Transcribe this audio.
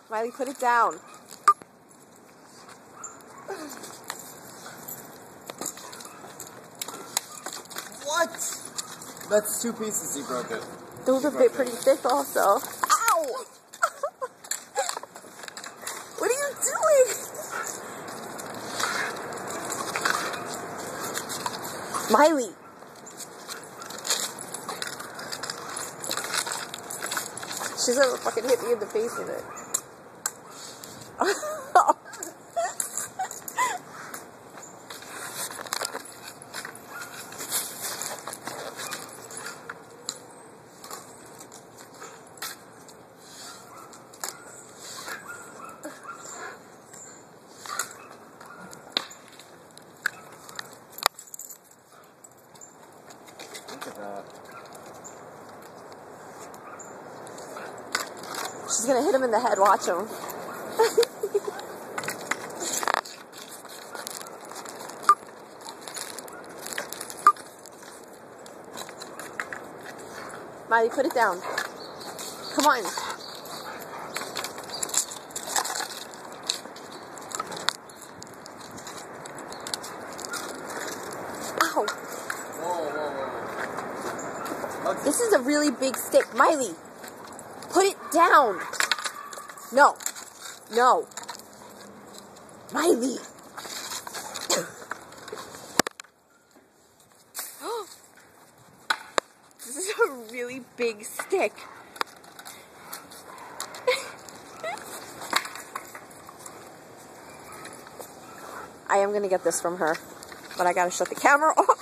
Miley, put it down. What? That's 2 pieces he broke it. Those are pretty thick also. Ow! What are you doing? Miley. She's gonna fucking hit me in the face with it. Look at that. She's gonna hit him in the head, watch him. Miley, put it down. Come on. Ow. Whoa. Okay. This is a really big stick. Miley, put it down. No. No. Miley. This is a really big stick. I am going to get this from her, but I got to shut the camera off.